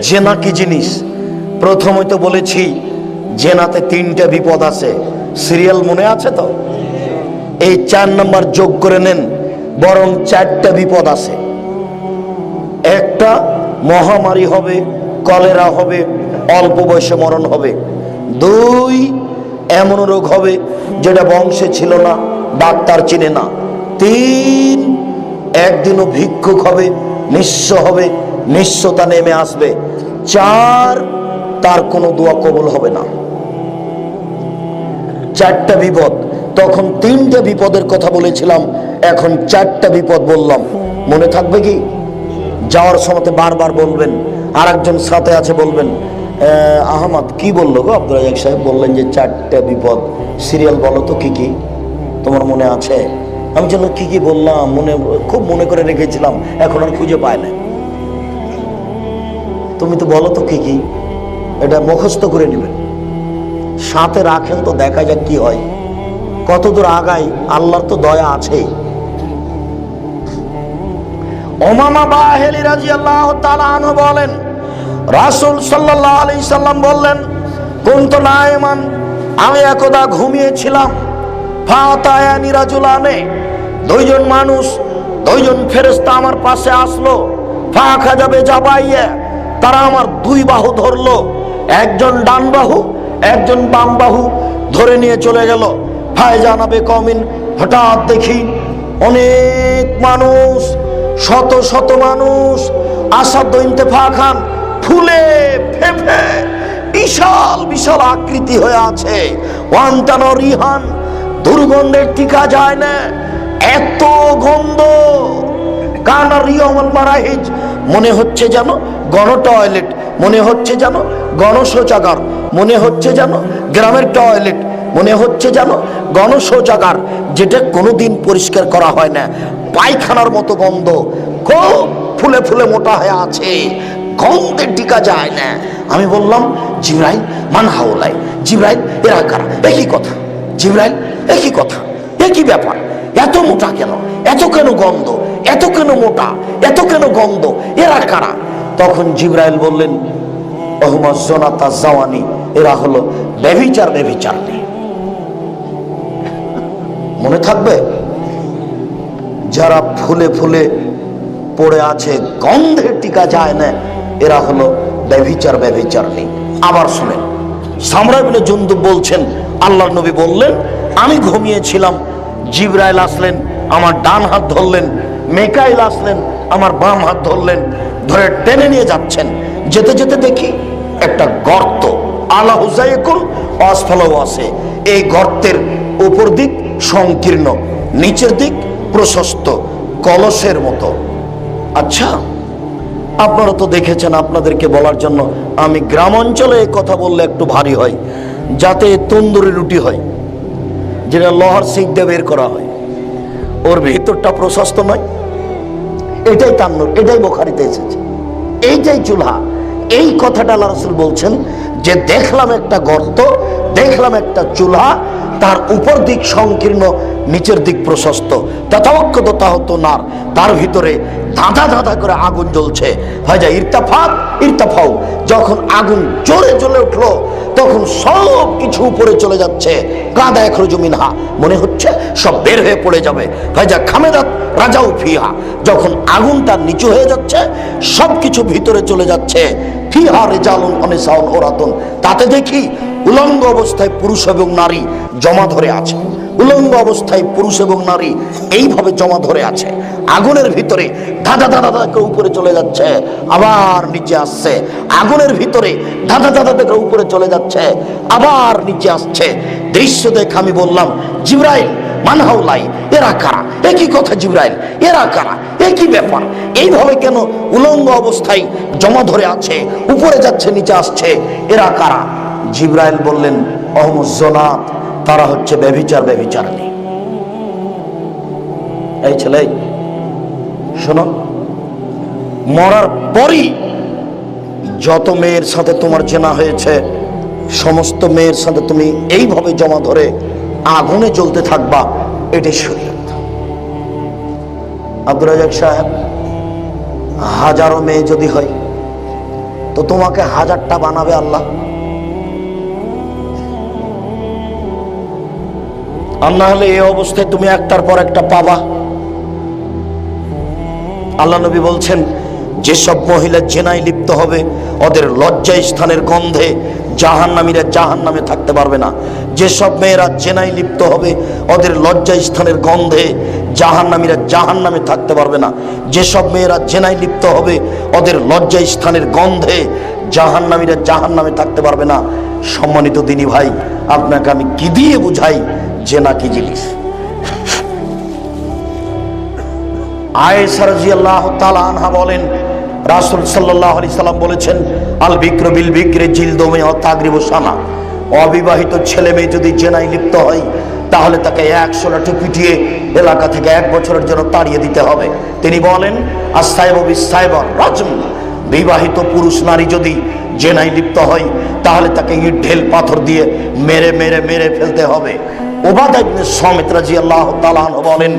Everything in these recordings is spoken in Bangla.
জেনা কি জিনিস? প্রথমে তো বলেছি জেনাতে তিনটা বিপদ আছে। সিরিয়াল মনে আছে তো? এই 4 নম্বর যোগ করে নেন, বরং 4টা বিপদ আছে। একটা মহামারী হবে, কলেরা হবে, অল্প বয়সে মরণ হবে। 2 এমন রোগ হবে যেটা বংশে ছিল না, ডাক্তার চিনে না। 3 একদিনও ভিক্ষুক হবে, নিঃস্ব হবে, নিঃস্বতা নেমে আসবে। 4 তার কোনো দোয়া কবুল হবে না। 4টা বিপদ। তখন 3টে বিপদের কথা বলেছিলাম, এখন 4টা বিপদ বললাম। মনে থাকবে কি? যাওয়ার সময় বারবার বলবেন। আর একজন সাথে আছে, বলবেন আহমদ কি বললো গো? আব্দুল রাজাক সাহেব বললেন যে 4টা বিপদ। সিরিয়াল বলো তো কি কি তোমার মনে আছে? আমি যেন কি কি বললাম, খুব মনে করে রেখেছিলাম, এখন আর খুঁজে পায় না। তুমি তো বলো তো কি কি, এটা মুখস্থ করে নেবেন, সাথে রাখেন তো, দেখা যাক কি হয়, কতদূর আগাই। আল্লাহর তো দয়া আছে। উমামা বাহিলি রাদিয়াল্লাহু তাআলা আনহু বলেন, রাসূল সাল্লাল্লাহু আলাইহি সাল্লাম বললেন, কুনতু নাইমান, আমি একদা ঘুমিয়েছিলাম। ফাতায়ানি রাজুলানে, 2জন মানুষ, 2জন ফেরেশতা আমার পাশে আসলো। ফাখাযাবে জাবাইয়া, তারা আমার 2 বাহু ধরলো, একজন ডান বাহু একজন বাম বাহু ধরে নিয়ে চলে গেল। ফায়জানাবে কমিন, হঠাৎ দেখি অনেক মানুষ, শত শত মানুষ, আসাদ ইন্তেফাখান, ফুলে ফেপে বিশাল বিশাল আকৃতি হয়ে আছে। ওয়ান্তান রিহান, দুর্গন্ধের টিকা যায় না, এত গন্ধ। কানা রিয়মল মারাহিজ, মনে হচ্ছে যেন গণ টয়লেট, মনে হচ্ছে যেন গণশৌচাগার, মনে হচ্ছে যেন গ্রামের টয়লেট, মনে হচ্ছে যেন গণশৌচাগার, যেটা কোনোদিন পরিষ্কার করা হয় না। পায়খানার মতো গন্ধ, খুব ফুলে ফুলে মোটা হয়ে আছে, গন্ধের টিকা যায় না। আমি বললাম, জিবরাইল মান হাওলাই, জিবরাইল এরা কারা? একই কথা, জিবরাইল একই কথা, একই ব্যাপার, এত মোটা কেন, এত কেন গন্ধ, এত কেন মোটা, এত কেন গন্ধ, এরা কারা? তখন জিবরাইল বললেন, ওহুমা জোনাতা জাওয়ানি, এরা হলো ব্যভিচার, ব্যভিচারী। মনে থাকবে? যারা ফুলে ফুলে পড়ে আছে, গন্ধের টিকা যায় না, এরা হলো ব্যভিচার, ব্যভিচারী। আবার শুনেন, সামরা ইবনে জুনদুব বলছেন, আল্লাহর নবী বললেন, আমি ঘুমিয়েছিলাম, জিবরাইল আসলেন, আমার ডান হাত ধরলেন, মিকাইল আসলেন, আমার বাম হাত ধরলেন, ধরে টেনে নিয়ে যাচ্ছেন। যেতে যেতে দেখি একটা গর্ত, আলা হুজাইকুন আসফালাহু আছে। এই গর্তের উপর দিক সংকীর্ণ, নিচের দিক প্রশস্ত, কলসের মতো। আচ্ছা, আপনারা তো দেখেছেন, আপনাদেরকে বলার জন্য, আমি গ্রাম অঞ্চলে এই কথা বললে একটু ভারী হয়, যাতে তন্দুরি রুটি হয়, যেটা লোহার শিক দিয়ে বের করা হয়, ওর ভিতরটা প্রশস্ত নয়। এটাই তান্নুর, এটাই বুখারীতে এসেছে, এইটাই চুলহা। এই কথাটা আল্লাহ রাসূল বলছেন যে দেখলাম একটা গর্ত, দেখলাম একটা চুলহা, তার উপর দিক সংকীর্ণ, নিচের দিক প্রশস্ত। তাতাওয়াক্কাদু তাহতু নার, তার ভিতরে ধাঁধা ধাঁধা করে আগুন জ্বলছে। ফাজা ইরতাফাত ইরতাফাউ, যখন আগুন জোরে জ্বলে উঠলো, তখন সব কিছু উপরে চলে যাচ্ছে। কাদা ইয়াখরুজু মিনহা, মনে হচ্ছে সব বের হয়ে পড়ে যাবে। ফাজা খামেদাত রাজাউ ফিহা, যখন আগুনটা নিচু হয়ে যাচ্ছে, সব কিছু ভিতরে চলে যাচ্ছে। ফিহা রিজালুন ওয়া নিসাউন ওরাতুন, তাতে দেখি উলঙ্গ অবস্থায় পুরুষ এবং নারী জমা ধরে আছে। উলঙ্গ অবস্থায় পুরুষ এবং নারী এইভাবে জমা ধরে আছে। আগুনের ভিতরে ধাঁধা ধাঁধা করে উপরে চলে যাচ্ছে, আবার নিচে আসছে। আগুনের ভিতরে ধাঁধা ধাঁধা করে উপরে চলে যাচ্ছে, আবার নিচে আসছে। দৃশ্য দেখে আমি বললাম, জিবরাইল মান হাওলাই, এরা কারা? একই কথা, জিবরাইল এরা কারা? একই ব্যাপার, এইভাবে কেন উলঙ্গ অবস্থায় জমা ধরে আছে, উপরে যাচ্ছে নিচে আসছে, এরা কারা? জিবরাইল বললেন, ওহুমুজ জোনাত, তারা হচ্ছে ব্যভিচার, ব্যভিচারিণী। এই ছেলে শোনো, মরার পরই যত মেয়ের সাথে তোমার জেনা হয়েছে, সমস্ত মেয়ের সাথে তুমি এইভাবে জমা ধরে আগুনে জ্বলতে থাকবা, এটাই শরীয়ত। আব্দুল রাজাক সাহেব, হাজারো মেয়ে যদি হয়, তো তোমাকে 1000টা বানাবে আল্লাহ। আর না হলে এই অবস্থায় তুমি একটার পর একটা পাবা। আল্লাহ নবী বলছেন, যেসব মহিলা জেনায় লিপ্ত হবে ওদের লজ্জা স্থানের গন্ধে জাহান্নামীরা জাহান্নামে থাকতে পারবে না। যেসব মেয়েরা জেনায় লিপ্ত হবে ওদের লজ্জা স্থানের গন্ধে জাহান্নামীরা জাহান্নামে থাকতে পারবে না। যেসব মেয়েরা জেনায় লিপ্ত হবে ওদের লজ্জা স্থানের গন্ধে জাহান্নামীরা জাহান্নামে থাকতে পারবে না। সম্মানিত দিনী ভাই, আপনাকে আমি কি দিয়ে বুঝাই জেনা কি জিনিস? আয়েশা রাদিয়াল্লাহু তাআলা আনহা বলেন, রাসূল সাল্লাল্লাহু আলাইহি সাল্লাম বলেছেন, আল বিক্রু বিল বিক্রি জিলদুমে ও তাগরিবু সানা। অবিবাহিত ছেলে মেয়ে যদি জেনায় লিপ্ত হয় তাহলে তাকে 100 লাঠি পিটিয়ে এলাকা থেকে 1 বছরের জন্য তাড়িয়ে দিতে হবে। তিনি বলেন, আস-সাইবু বিস-সাইবা রাজম। বিবাহিত পুরুষ নারী যদি জেনায় লিপ্ত হয় তাহলে তাকে ইট ঢেল পাথর দিয়ে মেরে মেরে মেরে ফেলতে হবে। উবাদা ইবনে সামিত রাদিয়াল্লাহু তাআলা আনহু বলেন,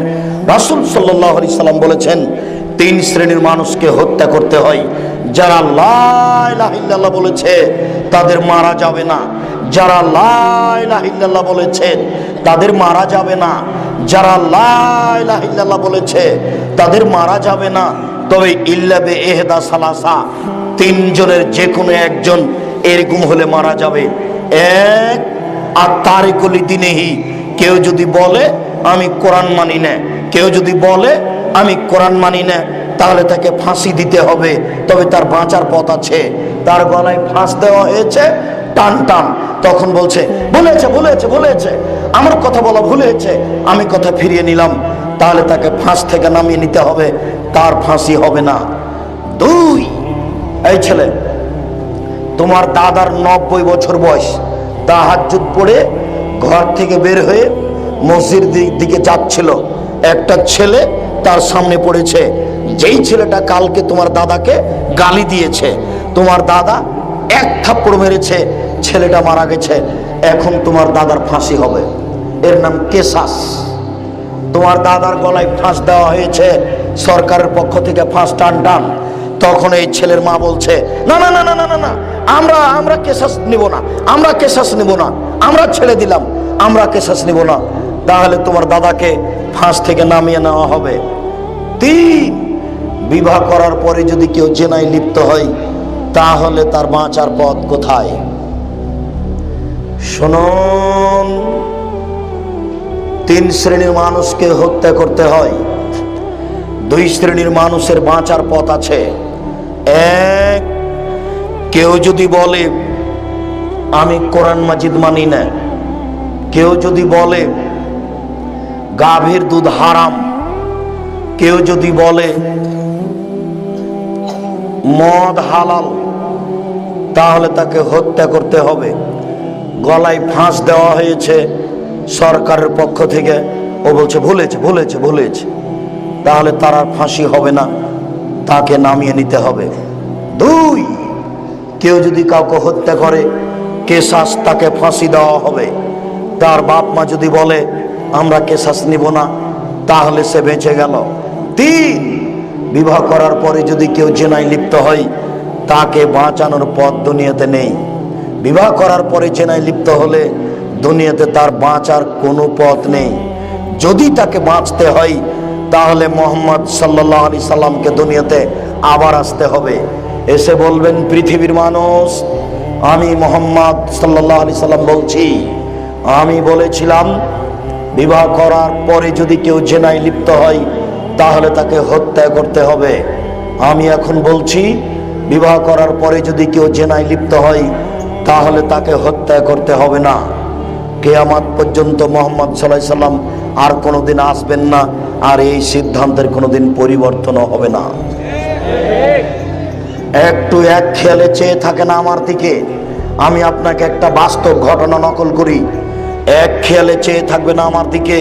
রাসূল সাল্লাল্লাহু আলাইহি সাল্লাম বলেছেন, 3 শ্রেণীর মানুষকে হত্যা করতে হয়। যারা লা ইলাহা ইল্লাল্লাহ বলেছে তাদের মারা যাবে না। যারা লা ইলাহা ইল্লাল্লাহ বলেছে তাদের মারা যাবে না। যারা লা ইলাহা ইল্লাল্লাহ বলেছে তাদের মারা যাবে না, তবে ইল্লা বে ইহদা সালাসা, 3 জনের যে কোনো একজন এরকম হলে মারা যাবে। এক, আর তারিকুল দিনেহি, কেউ যদি বলে আমি কোরআন মানি না, কেউ যদি বলে আমি কোরআন মানি না, তাহলে তাকে ফাঁসি দিতে হবে। তবে তার বাঁচার পথ আছে। তার গলায় ফাঁস দেওয়া হয়েছে টান টান, তখন বলছে ভুলেছে ভুলেছে ভুলেছে, আমার কথা বলা ভুল হয়েছে, আমি কথা ফিরিয়ে নিলাম, তাহলে তাকে ফাঁস থেকে নামিয়ে নিতে হবে, তার ফাঁসি হবে না। 2, এই ছেলে, তোমার দাদার 90 বছর বয়স, তাহাজ্জুদ পড়ে ঘর থেকে বের হয়ে মসজিদের দিকে যাচ্ছিল, একটা ছেলে তার সামনে পড়েছে। যেই ছেলেটা কালকে তোমার দাদাকে গালি দিয়েছে, তোমার দাদা 1 থাপ্পড় মেরেছে, ছেলেটা মারা গেছে। এখন তোমার দাদার ফাঁসি হবে। এর নাম কেসাস। তোমার দাদার গলায় ফাঁস দেওয়া হয়েছে সরকারের পক্ষ থেকে, ফাঁস টান টান। তখন এই ছেলের মা বলছে, না না না না না না, আমরা কেসাস নিব না, আমরা কেসাস নিব না, আমরা ছেড়ে দিলাম, আমরা কেসাস নিব না। তাহলে তোমার দাদাকে ফাঁস থেকে নামিয়ে নেওয়া হবে। 3, বিবাহ করার পরে যদি কেউ জেনায় লিপ্ত হয় তাহলে তার বাঁচার পথ কোথায়? শুনুন, 3 শ্রেণীর মানুষকে হত্যা করতে হয়। 2 শ্রেণীর মানুষের বাঁচার পথ আছে। 1, কেউ যদি বলে আমি কোরআন মাজিদ মানি না, কেউ যদি বলে গাভীর দুধ হারাম, কেউ যদি বলে মদ হালাল, তাহলে তাকে হত্যা করতে হবে। গলায় ফাঁস দেওয়া হয়েছে সরকারের পক্ষ থেকে, ও বলছে ভুলেছে ভুলেছে ভুলেছে, তাহলে তার আর ফাঁসি হবে না, তাকে নামিয়ে নিতে হবে। 2, কেউ যদি কাউকে হত্যা করে কেসাস, তাকে ফাঁসি দেওয়া হবে। তার বাপ মা যদি বলে আমরা কেসাস নিব না, তাহলে সে বেঁচে গেল। 3, বিবাহ করার পরে যদি কেউ জেনায় লিপ্ত হয় তাকে বাঁচানোর পথ দুনিয়াতে নেই। বিবাহ করার পরে জেনায় লিপ্ত হলে দুনিয়াতে তার বাঁচার কোনো পথ নেই। যদি তাকে বাঁচতে হয় তাহলে মুহাম্মদ সাল্লাল্লাহু আলাইহি সাল্লামকে দুনিয়াতে আবার আসতে হবে। এসে বলবেন, পৃথিবীর মানুষ, আমি মুহাম্মদ সাল্লাল্লাহু আলাইহি সাল্লাম বলছি, আমি বলেছিলাম বিবাহ করার পরে যদি কেউ জেনায় লিপ্ত হয় তাহলে তাকে হত্যা করতে হবে। আমি এখন বলছি, বিবাহ করার পরে যদি কেউ জেনায় লিপ্ত হয় তাহলে তাকে হত্যা করতে হবে না। কিয়ামত পর্যন্ত মুহাম্মদ সাল্লাল্লাহু আলাইহি সাল্লাম আর কোনোদিন আসবেন না, আর এই সিদ্ধান্তের কোনোদিন পরিবর্তনও হবে না। একটু এক খেয়ালে চেয়ে থাকেন আমার দিকে, আমি আপনাকে একটা বাস্তব ঘটনা নকল করি। এক খেয়ালে চেয়ে থাকবে না আমার দিকে,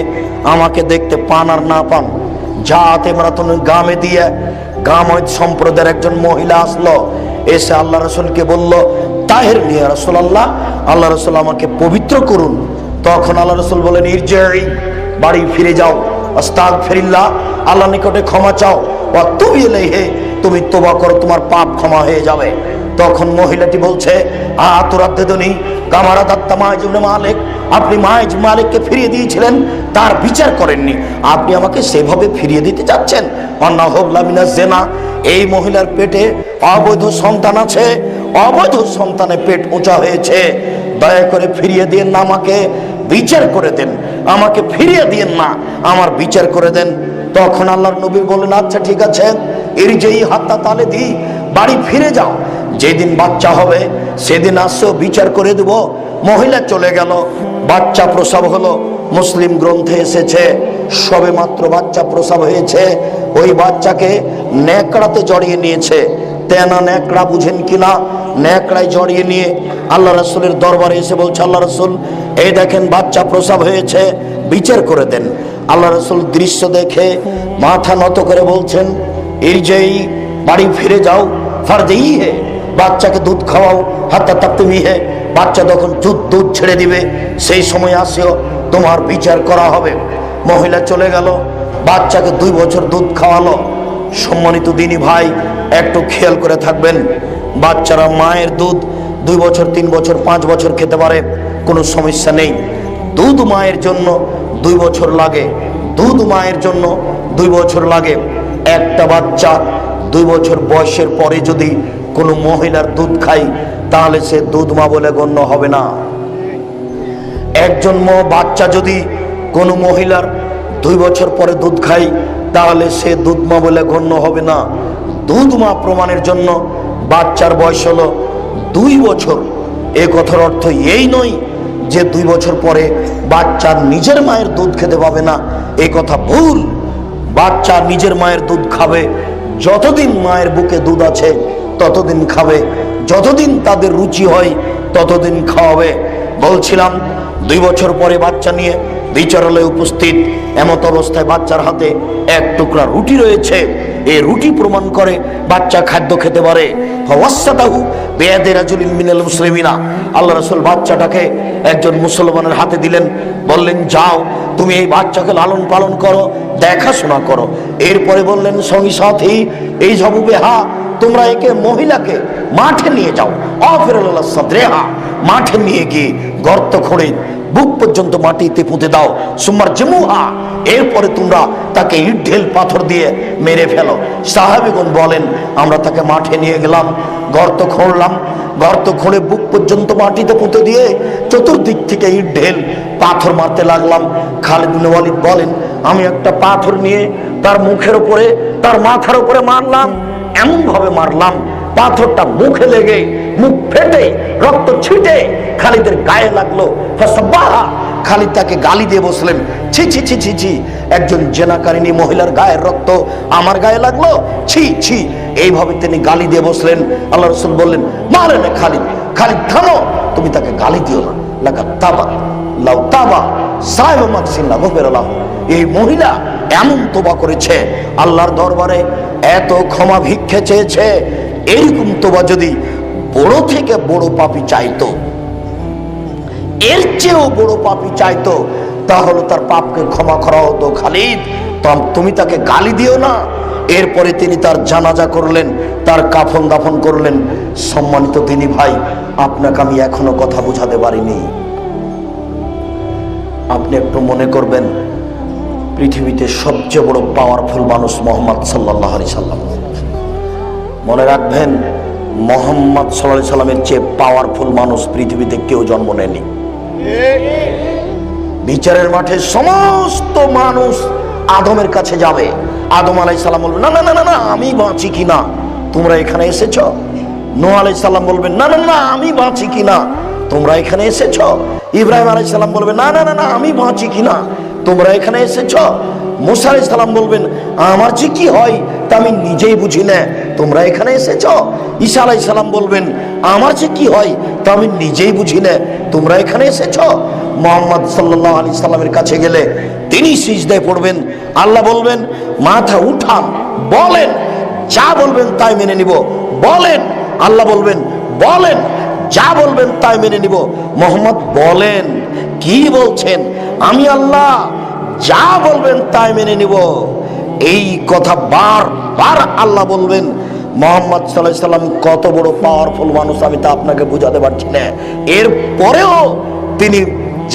আমাকে দেখতে পান আর না পান। জাতে মারাতুন গ্রামে দিয়ে গামদ সম্প্রদায়ের একজন মহিলা আসলো, এসে আল্লাহ রাসূলকে বলল, তাহের নিয়ে রাসূলুল্লাহ, আল্লাহ রাসূল আমাকে পবিত্র করুন। তখন আল্লাহ রাসূল বলেন, ইরজিই, বাড়ি ফিরে যাও, আস্তাগফিরুল্লাহ, আল্লাহর নিকটে ক্ষমা চাও, ওয়া তুবু ইলাইহি, তুমি তওবা করো, তোমার পাপ ক্ষমা হয়ে যাবে। তখন মহিলাটি বলছে, আতুরাদ্দেদনি কামারা দাত্তা মাইজ ইবনে মালিক, আপনি মাইজ মালিককে ফিরিয়ে দিয়েছিলেন, তার বিচার করেননি, আপনি আমাকে সেভাবে ফিরিয়ে দিতে চাচ্ছেন। অন্নাহুল্লা মিনাজ জেনা, এই মহিলার পেটে অবৈধ সন্তান আছে, অবৈধ সন্তানে পেট উঁচা হয়েছে, দয়া করে ফিরিয়ে দিন না, আমাকে বিচার করে দেন, আমাকে ফিরিয়ে দিন না, আমার বিচার করে দেন। তখন আল্লাহর নবী বললেন, আচ্ছা ঠিক আছে, এর যেই হাত্তা তালে দি, বাড়ি ফিরে যাও, যেদিন বাচ্চা হবে সেদিন আসো, বিচার করে দেব। মহিলা চলে গেল, বাচ্চা প্রসব হলো। মুসলিম গ্রন্থে এসেছে সবে মাত্র বাচ্চা প্রসব হয়েছে, ওই বাচ্চাকে ন্যাকড়াতে জড়িয়ে নিয়েছে। তেনা ন্যাকড়া বুঝেন কিনা, ন্যাকড়ায় জড়িয়ে নিয়ে আল্লাহ রাসূলের দরবারে এসে বলছে, আল্লাহ রাসূল এই দেখেন বাচ্চা প্রসব হয়েছে, বিচার করে দেন। আল্লাহ রাসূল দৃশ্য দেখে মাথা নত করে বলছেন, এই যেই বাড়ি ফিরে যাও, ফারদেই হে, বাচ্চাকে দুধ খাওয়াও, হাত্তা তাপ্তুমি হে, বাচ্চা তখন দুধ ছেড়ে দিবে, সেই সময় আসিও, তোমার বিচার করা হবে। মহিলা চলে গেল, বাচ্চাকে 2 বছর দুধ খাওয়ালো। সম্মানিত দিনী ভাই, একটু খেয়াল করে থাকবেন, বাচ্চারা মায়ের দুধ 2 বছর 3 বছর 5 বছর খেতে পারে, কোনো সমস্যা নেই। দুধ মায়ের জন্য 2 বছর লাগে, দুধ মায়ের জন্য 2 বছর লাগে। একটা বাচ্চা 2 বছর বয়সের পরে যদি কোনো মহিলার দুধ খায়, তাহলে সে দুধ মা বলে গণ্য হবে না। একজন বাচ্চা যদি কোনো মহিলার 2 বছর পরে দুধ খায়, তাহলে সে দুধ মা বলে গণ্য হবে না। দুধ মা প্রমাণের জন্য বাচ্চার বয়স হলো 2 বছর। এ কথার অর্থ এই নয় যে 2 বছর পরে বাচ্চা নিজের মায়ের দুধ খেতে পাবে না, এই কথা ভুল। বাচ্চা নিজের মায়ের দুধ খাবে, যতদিন মায়ের বুকে দুধ আছে ততদিন খাবে, যতদিন তাদের রুচি হয় ততদিন খাওয়াবে। বলছিলাম 2 বছর পরে বাচ্চা নিয়ে বিচারালয়ে উপস্থিত, এমত অবস্থায় বাচ্চার হাতে 1 টুকরা রুটি রয়েছে। এই রুটি প্রমাণ করে বাচ্চা খাদ্য খেতে পারে। আল্লাহ রাসূল বাচ্চাটাকে একজন মুসলমানের হাতে দিলেন, বললেন, যাও তুমি এই বাচ্চাকে লালন পালন করো, দেখাশোনা করো। এরপরে বললেন, সঙ্গী সাথী, এই জবুবেহা, তোমরা একে মহিলাকে মাঠে নিয়ে যাও, মাঠে নিয়ে গিয়ে গর্ত খোঁড়ে বুক পর্যন্ত মাটিতে পুঁতে দাও, সুমার জমুহা, এরপরে তোমরা তাকে ইট ঢেল পাথর দিয়ে মেরে ফেলো। সাহাবীগণ বলেন, আমরা তাকে মাঠে নিয়ে গেলাম, গর্ত খুঁড়লাম, গর্ত খুঁড়ে বুক পর্যন্ত মাটিতে পুঁতে দিয়ে চতুর্দিক থেকে ইট ঢেল পাথর মারতে লাগলাম। খালিদ বিন ওয়ালিদ বলেন, আমি একটা পাথর নিয়ে তার মুখের উপরে, তার মাথার উপরে মারলাম, এমন ভাবে মারলাম পাথরটা মুখে লেগে মুখ ফেটে রক্ত ছিটে খালিদের গায়ে লাগলো। খালিদ তাকে গালি দিয়ে বসলেন, ছি ছি ছি ছি ছি, একজন জেনাকারিনী মহিলার গায়ের রক্ত আমার গায়ে লাগলো, ছি ছি, এইভাবে তিনি গালি দিয়ে বসলেন। আল্লাহ রাসূল বললেন, মারেন খালিদ, খালিদ থামো, তুমি তাকে গালি দিও না। লাগা তাবা লাউ তাবা সাহেব মাকসিল্লাহ গফিরাল্লাহু, এই মহিলা এমন তোবা করেছে, আল্লাহর দরবারে এত ক্ষমা ভিক্ষে চেয়েছে, এইরকম তোবা যদি বড় থেকে বড় পাপী চাইতো, এর চেয়েও বড় পাপী চাইতো, তাহলে তার পাপকে ক্ষমা করা হতো। খালিদ, তুমি তাকে গালি দিও না। এরপরে তিনি তার জানাজা করলেন, তার কাফন দাফন করলেন। সম্মানিত দিনী ভাই, আপনাকে আমি এখনো কথা বোঝাতে পারিনি। আপনি একটু মনে করবেন, পৃথিবীতে সবচেয়ে বড় পাওয়ারফুল মানুষ মুহাম্মদ সাল্লাল্লাহু আলাইহি সাল্লাম। মনে রাখবেন, মুহাম্মদ সাল্লাল্লাহু আলাইহি সাল্লামের চেয়ে পাওয়ারফুল মানুষ পৃথিবীতে কেউ জন্ম নেয়নি। বিচারের মাঠে সমস্ত মানুষ আদমের কাছে যাবে। আদম আলাইহিস সালাম বলবেন, না না না না, আমি বাঁচি কিনা, তোমরা এখানে এসেছো। নূহ আলাইহিস সালাম বলবেন, না না না, আমি বাঁচি কিনা, তোমরা এখানে এসেছো। ইব্রাহিম আলাইহিস সালাম বলবেন, না না না না, আমি বাঁচি কিনা, তোমরা এখানে এসেছো। মুসা আলাইহিস সালাম বলবেন, আমার যে কি হয় তা আমি নিজেই বুঝি না, তোমরা এখানে এসেছো। ঈসা আলাইহিস সালাম বলবেন, আমার যে কি হয় তা আমি নিজেই বুঝি না, তোমরা এখানে এসেছো। মুহাম্মদ সাল্লাল্লাহু আলাইহি সাল্লামের কাছে গেলে তিনি সিজদায় পড়বেন, আল্লাহ বলবেন, মাথা উঠান, বলেন, যা বলবেন তাই মেনে নিব, বলেন। আল্লাহ বলবেন, বলেন, যা বলবেন তাই মেনে নিব। মুহাম্মদ বলেন, কি বলছেন? আমি আল্লাহ, যা বলবেন তাই মেনে নিব। এই কথা বারবার আল্লাহ বলবেন। মুহাম্মদ সাল্লাল্লাহু আলাইহি সাল্লাম কত বড় পাওয়ারফুল মানুষ আমি তা আপনাকে বোঝাতে পারছি না। এর পরেও তিনি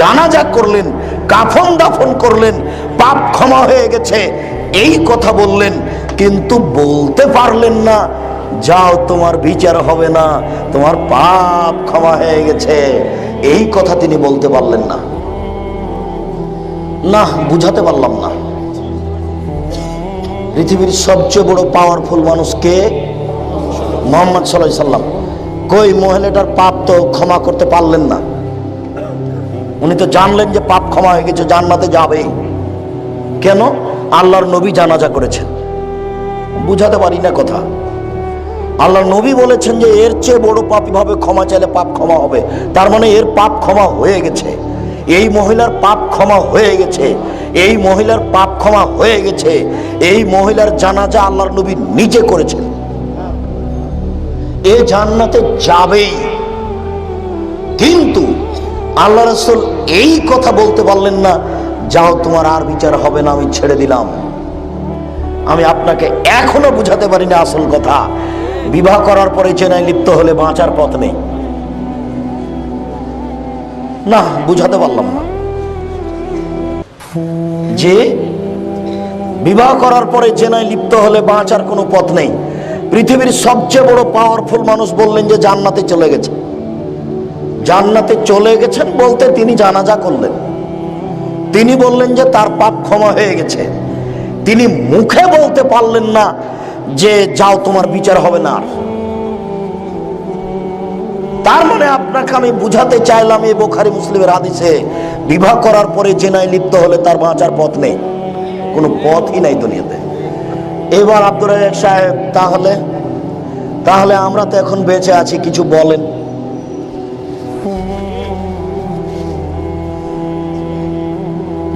জানাজা করলেন, কাফন দাফন করলেন, পাপ ক্ষমা হয়ে গেছে এই কথা বললেন, কিন্তু বলতে পারলেন না যাও তোমার বিচার হবে না, তোমার পাপ ক্ষমা হয়ে গেছে। এই কথা তিনি বলতে পারলেন না। না, বুঝাতে পারলাম না। পৃথিবীর সবচেয়ে বড় পাওয়ারফুল মানুষ কে? মুহাম্মদ সাল্লাল্লাহু আলাইহি সাল্লাম। কই মহিলাটার পাপ তো ক্ষমা করতে পারলেন না। উনি তো জানলেন যে পাপ ক্ষমা হয়ে গেছে, জান্নাতে যাবে। কেন? আল্লাহর নবী জানাজা করেছেন। বুঝাতে পারি না কথা। আল্লাহর নবী বলেছেন যে এর চেয়ে বড় পাপ ভাবে ক্ষমা চাইলে পাপ ক্ষমা হবে, তার মানে এর পাপ ক্ষমা হয়ে গেছে। এই মহিলার পাপ ক্ষমা হয়ে গেছে, এই মহিলার পাপ ক্ষমা হয়ে গেছে। এই মহিলার জানাজা আল্লাহর নবী নিজে করেছেন। এ জান্নাতে যাবেই। কিন্তু আল্লাহ রাসূল এই কথা বলতে পারলেন না, যাও তোমার আর বিচার হবে না, আমি ছেড়ে দিলাম। আমি আপনাকে এখনো বুঝাতে পারি না আসল কথা। বিবাহ করার পরে জেনায় লিপ্ত হলে বাঁচার পথ নেই। না, বুঝাতে পারলাম না যে বিবাহ করার পরে জেনায় লিপ্ত হলে বাঁচার কোনো পথ নেই। পৃথিবীর সবচেয়ে বড় পাওয়ারফুল মানুষ বললেন যে জান্নাতে চলে গেছে। জান্নাতে চলে গেছেন বলতে তিনি জানাজা করলেন। তিনি বললেন যে তার পাপ ক্ষমা হয়ে গেছে। তিনি মুখে বলতে পারলেন না যে যাও তোমার বিচার হবে না। তার মানে আপনাকে আমি বুঝাতে চাইলাম, এই বুখারী মুসলিমের হাদিসে বিবাহ করার পরে জেনায় লিপ্ত হলে তার বাঁচার পথ নেই, কোনো পথই নাই দুনিয়াতে। এবার আব্দুর রাজ্জাক সাহেব, তাহলে আমরা তো এখন বেঁচে আছি, কিছু বলেন।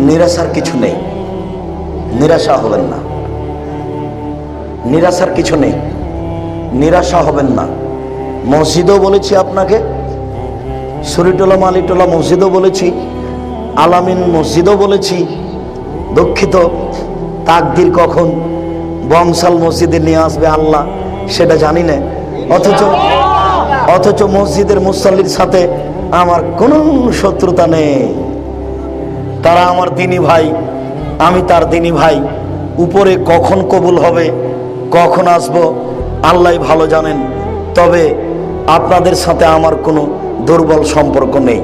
নিরাশার কিছু নেই, নিরাশা হবেন না। নিরাশার কিছু নেই, নিরাশা হবেন না। মসজিদও বলেছি আপনাকে, শরীটোলা মালিটোলা মসজিদও বলেছি, আলামিন মসজিদও বলেছি। দুঃখিত, তাকদীর কখন বংশাল মসজিদে নিয়ে আসবে আল্লাহ সেটা জানি না। অথচ মসজিদের মুসল্লির সাথে আমার কোনো শত্রুতা নেই। তারা আমার দিনী ভাই, আমি তার দিনী ভাই। উপরে কখন কবুল হবে, কখন আসবো আল্লাহই ভালো জানেন। তবে আপনাদের সাথে আমার কোনো দুর্বল সম্পর্ক নেই।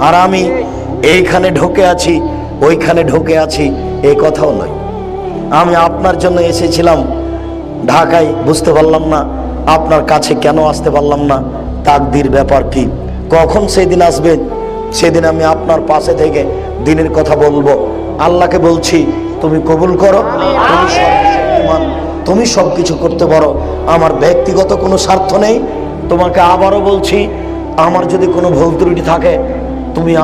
আর আমি এইখানে ঢুকে আছি, ওইখানে ঢুকে আছি, এই কথাও নয়। আমি আপনার জন্য এসেছিলাম ঢাকায়, বুঝতে পারলাম না আপনার কাছে কেন আসতে পারলাম না। তাকদীর ব্যাপার কি, কখন সেদিন আসবেন সেদিন আমি আপনার পাশে থেকে দিনের কথা বলবো। আল্লাহকে বলছি তুমি কবুল করো, তুমি সর্বশক্তিমান, তুমি সবকিছু করতে পারো। আমার ব্যক্তিগত কোনো স্বার্থ নেই। তোমাকে আবারও বলছি, আমার যদি কোনো ভুল ত্রুটি থাকে,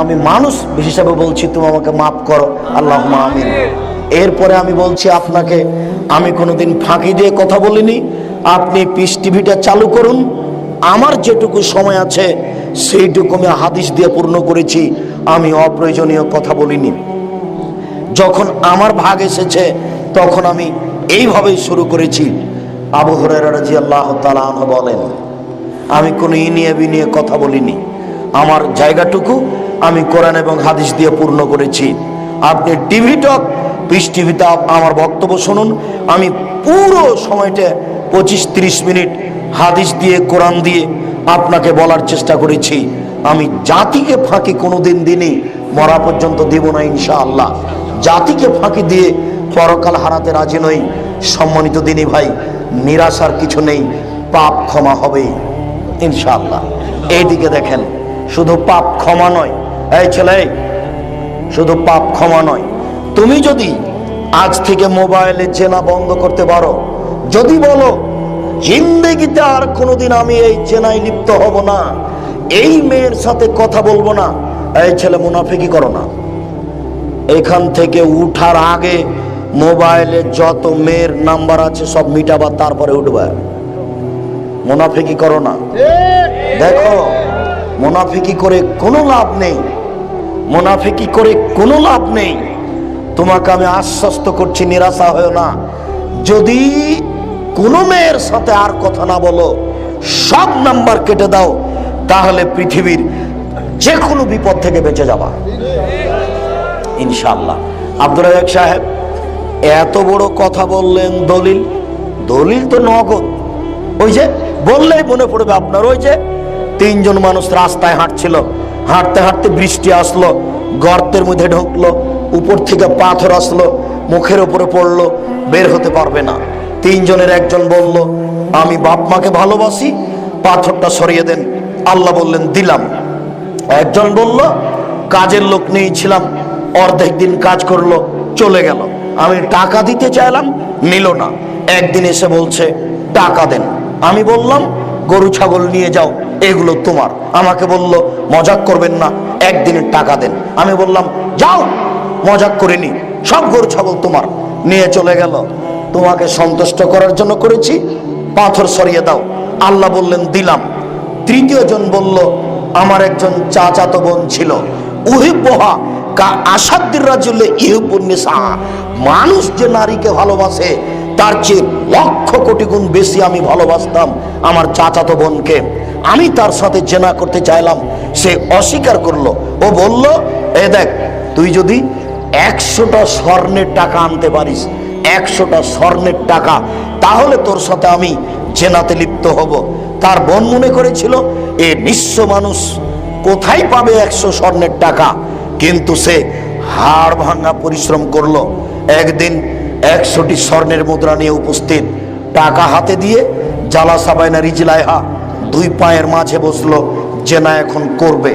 আমি মানুষ হিসাবে বলছি, তুমি আমাকে মাফ করো, আল্লাহুম্মা আমিন। এরপরে আমি বলছি আপনাকে, আমি কোনোদিন ফাঁকি দিয়ে কথা বলিনি। আপনি পিস টিভিটা চালু করুন, আমার যেটুকু সময় আছে সেইটুকু আমি হাদিস দিয়ে পূর্ণ করেছি। আমি অপ্রয়োজনীয় কথা বলিনি। যখন আমার ভাগ এসেছে তখন আমি এইভাবেই শুরু করেছি। আবু হুরায়রা রাদিয়াল্লাহু তাআলা আনহু বলেন, আমি কোনো ইনিয়ে বিনিয়ে কথা বলিনি। আমার জায়গাটুকু আমি কোরআন এবং হাদিস দিয়ে পূর্ণ করেছি। আপনি টিভি টক পিস টিভিতে আমার বক্তব্য শুনুন। আমি পুরো সময়টা 25-30 মিনিট হাদিস দিয়ে, কোরআন দিয়ে আপনাকে বলার চেষ্টা করেছি। আমি জাতিকে ফাঁকি কোনোদিন দিনই, মরা পর্যন্ত দিব না ইনশাআল্লাহ। জাতিকে ফাঁকি দিয়ে পরকাল হারাতে রাজি নই। সম্মানিত দিনী ভাই, নিরাশার কিছু নেই, পাপ ক্ষমা হবে ইনশাআল্লাহ। এইদিকে দেখেন, শুধু পাপ ক্ষমা নয়, এই ছেলে, শুধু পাপ ক্ষমা নয়, তুমি যদি আজ থেকে মোবাইলে জেনা বন্ধ করতে পারো, যদি বলো জিন্দেগিতে আর কোনোদিন আমি এই জেনায় লিপ্ত হব না, এই মেয়ের সাথে কথা বলবো না, এই ছেলে মুনাফিকি করো না। এখান থেকে উঠার আগে মোবাইলে যত মেয়ের নাম্বার আছে সব মিটাবা, তারপরে উঠবা। মুনাফিকি করো না। দেখো, মুনাফিকি করে কোনো লাভ নেই, মুনাফিকি করে কোনো লাভ নেই। তোমাকে আমি আশ্বস্ত করছি, নিরাশা হয়েও না। যদি কোনো মেয়ের সাথে আর কথা না বলো, সব নাম্বার কেটে দাও, তাহলে পৃথিবীর যে কোনো বিপদ থেকে বেঁচে যাবা ইনশাআল্লাহ। আব্দুর রাজ্জাক সাহেব এত বড় কথা বললেন, দলিল দলিল তো নগদ। ওই যে বললেই মনে পড়বে আপনার, ওই যে তিনজন মানুষ রাস্তায় হাঁটছিল, হাঁটতে হাঁটতে বৃষ্টি আসলো, গর্তের মধ্যে ঢুকলো, উপর থেকে পাথর আসলো, মুখের উপরে পড়লো, বের হতে পারবে না। তিনজনের একজন বলল, আমি বাপ মাকে ভালোবাসি, পাথরটা সরিয়ে দেন। আল্লাহ বললেন, দিলাম। একজন বলল, কাজের লোক নিয়েছিলাম, অর্ধেক দিন কাজ করলো, চলে গেল, আমি টাকা দিতে চাইলাম, নিল না। একদিন এসে বলছে, টাকা দেন। আমি বললাম, গরু ছাগল নিয়ে যাও, এগুলো তোমার। আমাকে বলল, মজাক করবেন না, একদিনের টাকা দেন। আমি বললাম, যাও, মজাক করিনি, সব গরু ছাগল তোমার। নিয়ে চলে গেল। তোমাকে সন্তুষ্ট করার জন্য করেছি, পাথর সরিয়ে দাও। আল্লাহ বললেন, দিলাম। তৃতীয় জন বলল, আমার একজন চাচাতো বোন ছিল, উহিব্বুহা কা আসাদ্দির রাজুলে ইউহিব্বুন নিসা, মানুষ যে নারীকে ভালোবাসে তার চেয়ে লক্ষ কোটি গুণ বেশি আমি ভালোবাসতাম আমার চাচাতো বোনকে। আমি তার সাথে জেনা করতে চাইলাম, সে অস্বীকার করলো। ও বলল, এ দেখ, তুই যদি 100টা স্বর্ণের টাকা আনতে পারিস, 100টা স্বর্ণের টাকা, তাহলে তোর সাথে আমি জেনাতে লিপ্ত হব। তার বোন মনে করেছিল, এ নিঃস্ব মানুষ কোথায় পাবে 100 স্বর্ণের টাকা, কিন্তু সে হাড় ভাঙা পরিশ্রম করলো। একদিন 100টি স্বর্ণের মুদ্রা নিয়ে উপস্থিত, টাকা হাতে দিয়ে জালা সাবাইনা রিজলাইহা, দুই পায়ের মাঝে বসলো, জেনা এখন করবে।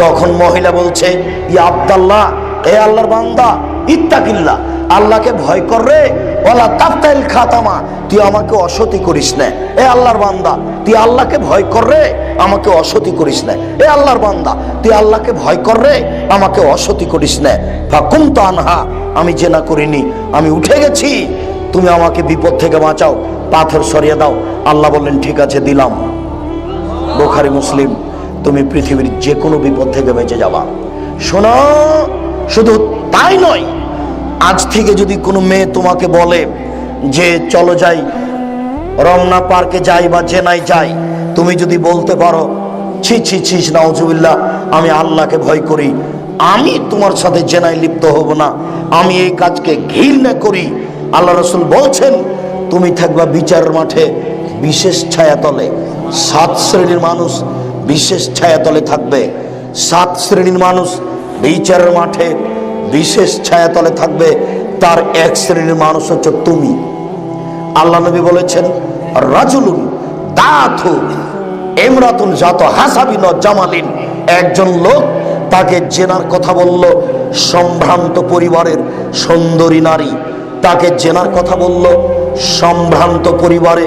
তখন মহিলা বলছে, ইয়া আব্দুল্লাহ, এ আল্লাহর বান্দা, ইত্তাকিল্লাহ, আল্লাহকে ভয় কর রে, ওয়ালা তাফতাইল খাতামা, তুই আমাকে অসতী করিস না। এ আল্লাহর বান্দা, তুই আল্লাহকে ভয় কর রে, আমাকে অসতী করিস না। এ আল্লাহর বান্দা, তুই আল্লাহকে ভয় কর রে, আমাকে অসতী করিস না। ফাকুমতু আনহা, আমি জেনা করিনি, আমি উঠে গেছি, তুমি আমাকে বিপদ থেকে বাঁচাও, পাথর সরিয়ে দাও। আল্লাহ বললেন, ঠিক আছে, দিলাম। বুখারী মুসলিম। তুমি পৃথিবীর যে কোনো বিপদ থেকে বেঁচে যাবা। শোনো, শুধু তাই নয়, আজ থেকে যদি কোনো মেয়ে তোমাকে বলে যে চলো যাই, রমনা পার্কে যাই বা জেনায় যাই, তুমি যদি বলতে পারো, ছি ছি ছি, নাউজুবিল্লাহ, আমি আল্লাহকে ভয় করি, আমি তোমার সাথে জেনায় লিপ্ত হব না, আমি এই কাজকে ঘৃণা করি, আল্লাহ রাসূল বলছেন, তুমি থাকবা বিচারের মাঠে বিশেষ ছায়াতলে। 7 শ্রেণীর মানুষ বিশেষ ছায়াতলে থাকবে। 7 শ্রেণীর মানুষ বিচারের মাঠে বিশেষ ছায়াতলে থাকবে। তার এক শ্রেণীর মানুষ হচ্ছে তুমি। আল্লাহ নবী বলেছেন, রাজুলুন দাথু ইমরাতুন জাত হাসাবিন জামালিন, একজন লোক তাকে জেনার কথা বলল, সম্ভ্রান্ত পরিবারের সুন্দরী নারী, তাকে জেনার কথা বলল, সম্ভ্রান্ত পরিবারে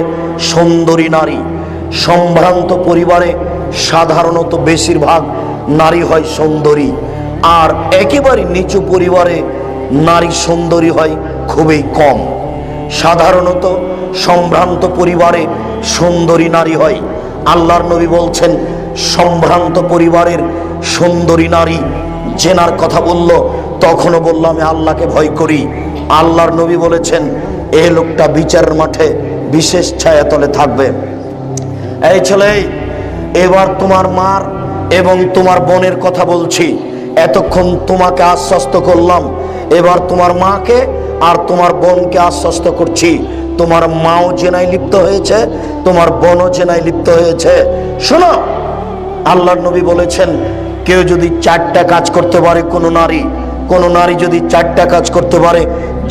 সুন্দরী নারী। সম্ভ্রান্ত পরিবারে সাধারণত বেশিরভাগ নারী হয় সুন্দরী, আর একেবারে নিচু পরিবারে নারী সুন্দরী হয় খুবই কম। সাধারণত সম্ভ্রান্ত পরিবারে সুন্দরী নারী হয়। আল্লাহর নবী বলছেন, সম্ভ্রান্ত পরিবারের সুন্দরী নারী জেনার কথা বলল, তখনও বলল, আমি আল্লাহকে ভয় করি। আল্লাহর নবী বলেছেন, এই লোকটা বিচারের মাঠে বিশেষ ছায়াতলে থাকবে। এই ছেলে, এবার তোমার মার এবং তোমার বোনের কথা বলছি। এতক্ষণ তোমাকে আশ্বস্ত করলাম, এবার তোমার মাকে আর তোমার বোনকে আশ্বস্ত করছি। তোমার মাও জেনায় লিপ্ত হয়েছে, তোমার বোনও জেনায় লিপ্ত হয়েছে। শোনো, আল্লাহর নবী বলেছেন, কেউ যদি 4টা কাজ করতে পারে, কোন নারী যদি 4টা কাজ করতে পারে,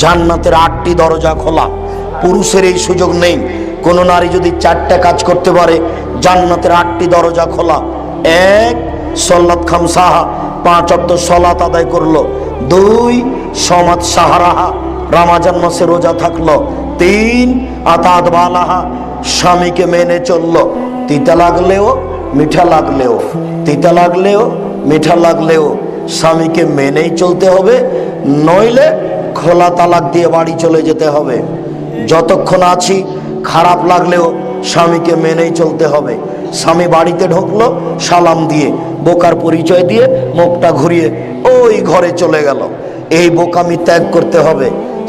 জান্নাতের 8টি দরজা খোলা। পুরুষের এই সুযোগ নেই। কোন নারী যদি 4টা কাজ করতে পারে, জান্নাতের 8টি দরজা খোলা। 1, সলাত খামসাহা, 5 ওয়াক্ত সালাত আদায় করলো। 2, সমাজ সাহারাহা, রমজান মাসে রোজা থাকলো। 3, আতাত বালাহা, স্বামীকে মেনে চললো। তিতা লাগলেও মিঠা লাগলেও, তিতা লাগলেও মিঠা লাগলেও স্বামীকে মেনেই চলতে হবে, নইলে খোলা তালাক দিয়ে বাড়ি চলে যেতে হবে। যতক্ষণ আছি খারাপ লাগলেও স্বামীকে মেনেই চলতে হবে। স্বামী বাড়িতে ঢুকলো, সালাম দিয়ে বোকার পরিচয় দিয়ে মুখটা ঘুরিয়ে ওই ঘরে চলে গেল। এই বোকামি ত্যাগ করতে হবে,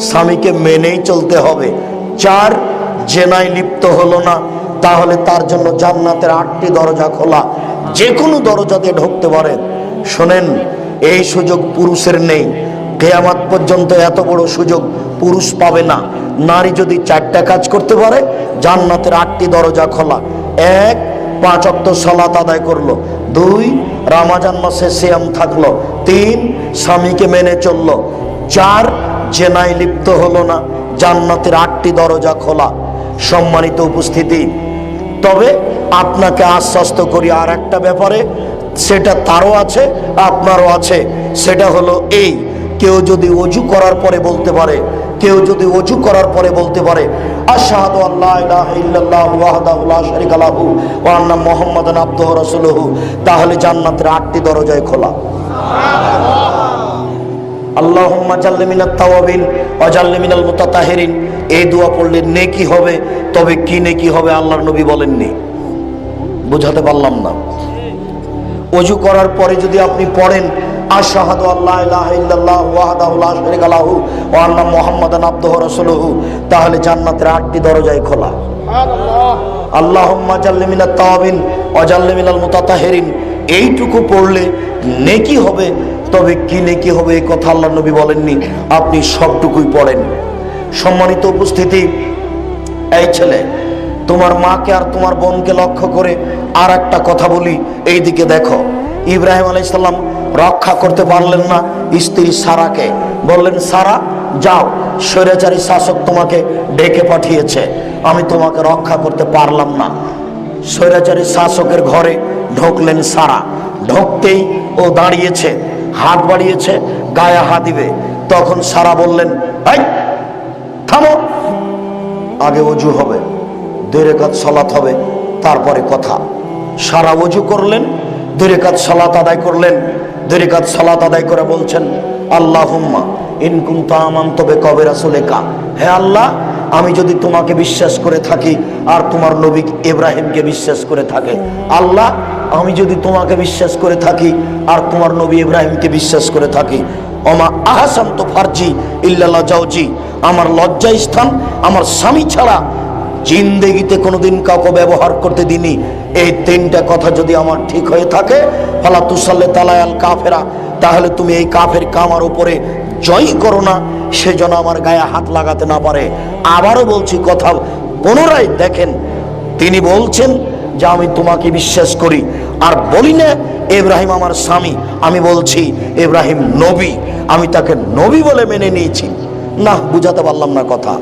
স্বামীকে মেনেই চলতে হবে। 4 জেনায় লিপ্ত হলো না, তাহলে তার জন্য জান্নাতের 8টি দরজা খোলা, যে কোনো দরজা দিয়ে ঢুকতে পারে। শোনেন, এই সুযোগ পুরুষের নেই, কিয়ামত পর্যন্ত এত বড় সুযোগ পুরুষ পাবে না। নারী যদি 4টা কাজ করতে পারে, জান্নাতের 8টি দরজা খোলা। 1, 5 ওয়াক্ত সালাত আদায় করলো। 2, রমজান মাসে সিয়াম থাকলো। 3, স্বামীকে মেনে চললো। 4, জেনায় লিপ্ত হলো না, জান্নাতের 8টি দরজা খোলা। সম্মানিত উপস্থিতি, তবে আপনাকে আশ্বস্ত করি আর একটা ব্যাপারে, সেটা তারও আছে আপনারও আছে। সেটা হলো এই, কেউ যদি ওযু করার পরে বলতে পারে, আশহাদু আল্লা ইলাহা ইল্লাল্লাহু ওয়াহদাহু লা শারীকা লাহু ওয়া আন্না মুহাম্মাদান আবদুহু ওয়া রাসূলুহু, তাহলে জান্নাতের 8টি দরজায় খোলা। আল্লাহুম্মা জাল্লি মিনাত তাওয়াবিন ওয়া জাল্লি মিনাল মুতাতাহিরিন, এই দোয়া পড়লে নেকি হবে। তবে কি নেকি হবে আল্লাহর নবী বলেননি, বুঝাতে পারলাম না। ওযু করার পরে যদি আপনি পড়েন আশহাদু আল্লা ইলাহা ইল্লাল্লাহু ওয়াহদাহু লা শারীকা লাহু ওয়া আন্না মুহাম্মাদান আবদুহু ওয়া রাসূলুহু, তাহলে জান্নাতের 8টি দরজায় খোলা। সুবহানাল্লাহ। আল্লাহুম্মা জাল্লি মিনাত তাওয়াবিন ওয়া জাল্লি মিনাল মুতাতাহিরিন, এইটুকু পড়লে নেকি হবে। তবে কি নেকি হবে এই কথা আল্লাহর নবী বলেননি, আপনি সবটুকুই পড়েন। সম্মানিত উপস্থিতি, এই ছেলে, তোমার মাকে আর তোমার বোনকে লক্ষ্য করে আর একটা কথা বলি, এই দিকে দেখো। ইব্রাহিম আলাইহিস সালাম রক্ষা করতে পারলেন না স্ত্রী সারাকে, বললেন সারা যাও, স্বৈরাচারী শাসক তোমাকে ডেকে পাঠিয়েছে, আমি তোমাকে রক্ষা করতে পারলাম না। স্বৈরাচারী শাসকের ঘরে ঢুকলেন সারা। ঢুকতেই ও দাঁড়িয়েছে, হাত বাড়িয়েছে, গায়ে হাত দিবে। তখন সারা বললেন, এই থামো, আগে ওযু হবে, 2 রাকাত সালাত হবে, তারপরে কথা। সারা ওযু করলেন, 2 রাকাত সালাত আদায় করলেন। 2 রাকাত সালাত আদায় করে বলছেন, আল্লাহুম্মা ইন কুনতা আমানতু বিকা রাসূলিকা, হে আল্লাহ, আমি যদি তোমাকে বিশ্বাস করে থাকি আর তোমার নবী ইব্রাহিমকে বিশ্বাস করে থাকে, আল্লাহ, আমি যদি তোমাকে বিশ্বাস করে থাকি আর তোমার নবী ইব্রাহিমকে বিশ্বাস করে থাকি, ওমা আহসানতু ফারজি ইল্লা জাওজি, আমার লজ্জা স্থান আমার স্বামী ছাড়া জিন্দেগিতে কোনোদিন কাউকে ব্যবহার করতে দিনি। এই 3টা কথা যদি আমার ঠিক হয়ে থাকে, ফালা তুসাল্লি তালায়াল কাফেরা, তাহলে তুমি এই কাফের কামার উপরে জয় করো না, সেজন্য আমার গায়ে হাত লাগাতে না পারে। আবারও বলছি, কথা পুনরায় দেখেন, তিনি বলছেন যে আমি তোমাকে বিশ্বাস করি, আর বলি না ইব্রাহিম আমার স্বামী, আমি বলছি ইব্রাহিম নবী, আমি তাকে নবী বলে মেনে নিয়েছি। না, বুঝাতে পারলাম না কথা।